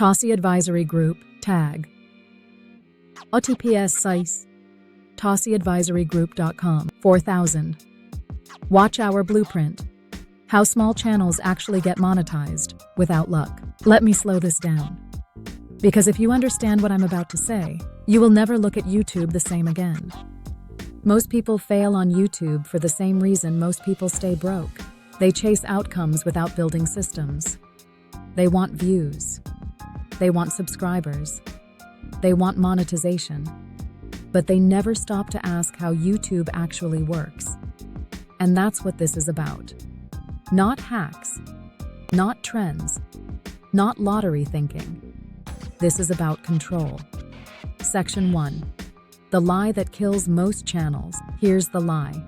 Tossi Advisory Group, tag. OTPS size. TossiAdvisoryGroup.com, 4,000. Watch Hour Blueprint. How small channels actually get monetized, without luck. Let me slow this down. Because if you understand what I'm about to say, you will never look at YouTube the same again. Most people fail on YouTube for the same reason most people stay broke. They chase outcomes without building systems. They want views. They want subscribers. They want monetization. But they never stop to ask how YouTube actually works. And that's what this is about. Not hacks, not trends, not lottery thinking. This is about control. Section 1. The lie that kills most channels. Here's the lie.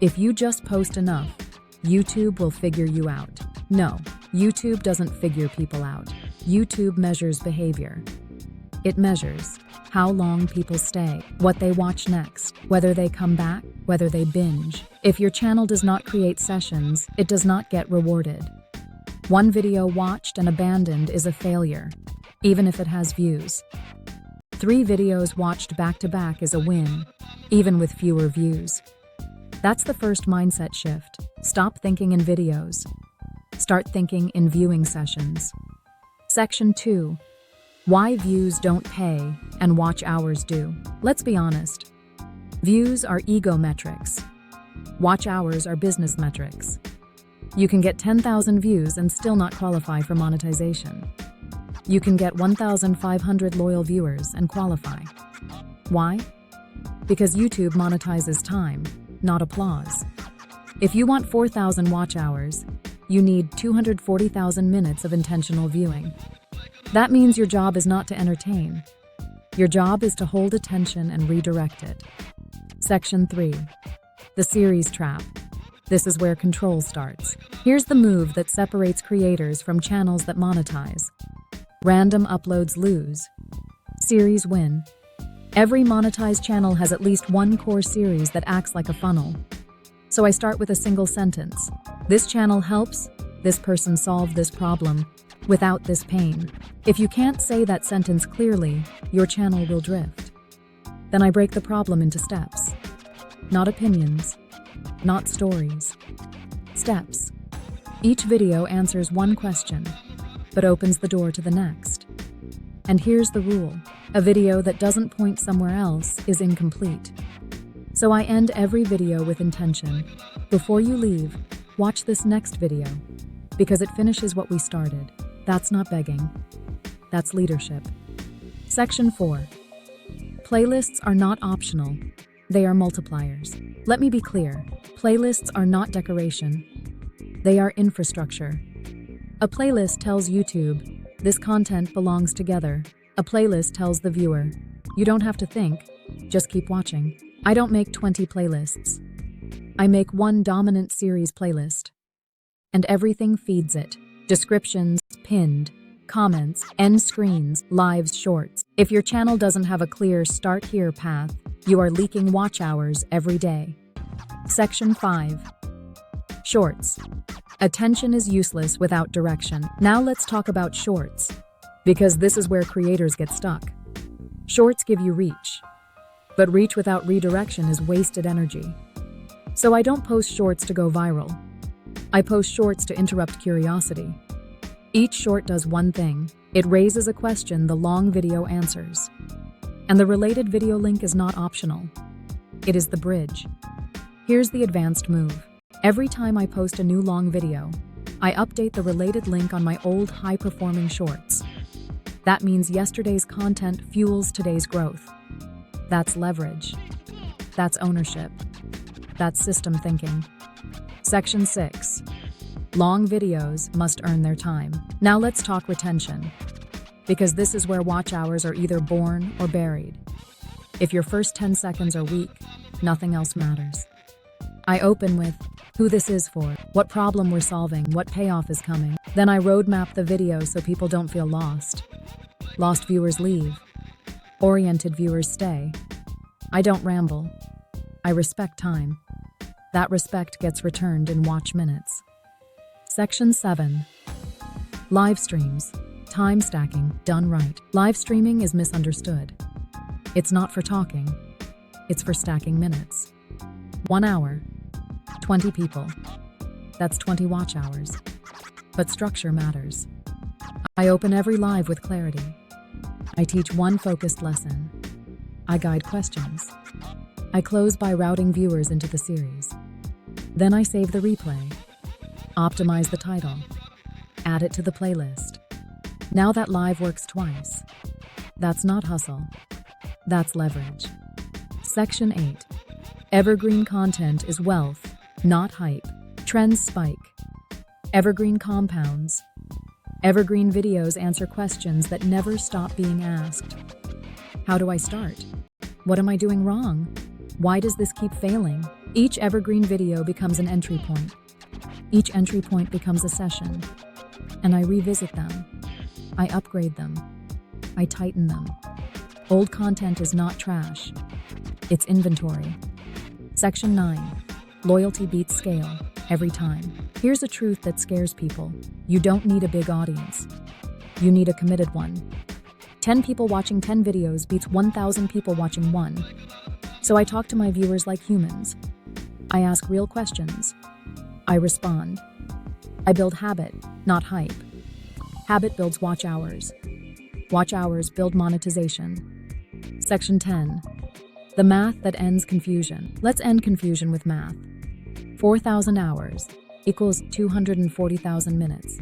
If you just post enough, YouTube will figure you out. No, YouTube doesn't figure people out. YouTube measures behavior. It measures how long people stay, what they watch next, whether they come back, whether they binge. If your channel does not create sessions, it does not get rewarded. One video watched and abandoned is a failure, even if it has views. 3 videos watched back-to-back is a win, even with fewer views. That's the first mindset shift. Stop thinking in videos. Start thinking in viewing sessions. Section 2. Why views don't pay and watch hours do. Let's be honest. Views are ego metrics. Watch hours are business metrics. You can get 10,000 views and still not qualify for monetization. You can get 1,500 loyal viewers and qualify. Why? Because YouTube monetizes time, not applause. If you want 4,000 watch hours, you need 240,000 minutes of intentional viewing. That means your job is not to entertain. Your job is to hold attention and redirect it. Section 3. The series trap. This is where control starts. Here's the move that separates creators from channels that monetize. Random uploads lose. Series win. Every monetized channel has at least one core series that acts like a funnel. So I start with a single sentence. This channel helps this person solve this problem without this pain. If you can't say that sentence clearly, your channel will drift. Then I break the problem into steps. Not opinions, not stories. Steps. Each video answers one question, but opens the door to the next. And here's the rule. A video that doesn't point somewhere else is incomplete. So I end every video with intention. Before you leave, watch this next video, because it finishes what we started. That's not begging. That's leadership. Section 4. Playlists are not optional. They are multipliers. Let me be clear. Playlists are not decoration. They are infrastructure. A playlist tells YouTube, this content belongs together. A playlist tells the viewer, you don't have to think, just keep watching. I don't make 20 playlists. I make one dominant series playlist. And everything feeds it. Descriptions, pinned, comments, end screens, lives, shorts. If your channel doesn't have a clear start here path, you are leaking watch hours every day. Section 5. Shorts. Attention is useless without direction. Now let's talk about shorts, because this is where creators get stuck. Shorts give you reach, but reach without redirection is wasted energy. So I don't post shorts to go viral. I post shorts to interrupt curiosity. Each short does one thing. It raises a question the long video answers. And the related video link is not optional. It is the bridge. Here's the advanced move. Every time I post a new long video, I update the related link on my old high-performing shorts. That means yesterday's content fuels today's growth. That's leverage. That's ownership. That's system thinking. Section 6. Long videos must earn their time. Now let's talk retention, because this is where watch hours are either born or buried. If your first 10 seconds are weak, nothing else matters. I open with who this is for, what problem we're solving, what payoff is coming. Then I roadmap the video so people don't feel lost. Lost viewers leave. Oriented viewers stay. I don't ramble. I respect time. That respect gets returned in watch minutes. Section 7. Live streams. Time stacking, done right. Live streaming is misunderstood. It's not for talking. It's for stacking minutes. 1 hour, 20 people. That's 20 watch hours. But structure matters. I open every live with clarity. I teach one focused lesson. I guide questions. I close by routing viewers into the series. Then I save the replay. Optimize the title. Add it to the playlist. Now that live works twice. That's not hustle. That's leverage. Section 8. Evergreen content is wealth, not hype. Trends spike. Evergreen compounds. Evergreen videos answer questions that never stop being asked. How do I start? What am I doing wrong? Why does this keep failing? Each evergreen video becomes an entry point. Each entry point becomes a session. And I revisit them. I upgrade them. I tighten them. Old content is not trash. It's inventory. Section 9. Loyalty beats scale, every time. Here's a truth that scares people. You don't need a big audience. You need a committed one. 10 people watching 10 videos beats 1,000 people watching one. So I talk to my viewers like humans. I ask real questions. I respond. I build habit, not hype. Habit builds watch hours. Watch hours build monetization. Section 10. The math that ends confusion. Let's end confusion with math. 4,000 hours equals 240,000 minutes.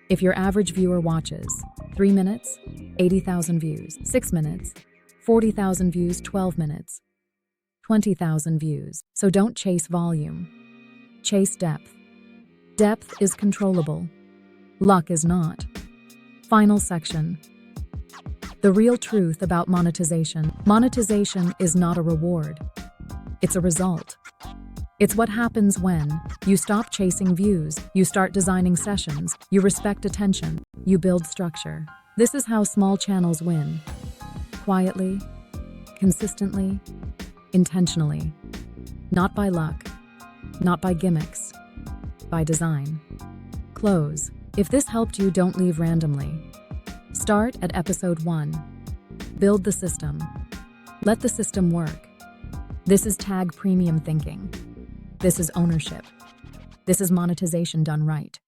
If your average viewer watches 3 minutes, 80,000 views. 6 minutes, 40,000 views. 12 minutes, 20,000 views. So don't chase volume. Chase depth. Depth is controllable. Luck is not. Final section. The real truth about monetization. Monetization is not a reward. It's a result. It's what happens when you stop chasing views, you start designing sessions, you respect attention, you build structure. This is how small channels win. Quietly, consistently, intentionally. Not by luck, not by gimmicks, by design. Close. If this helped you, don't leave randomly. Start at episode 1. Build the system. Let the system work. This is tag premium thinking. This is ownership. This is monetization done right.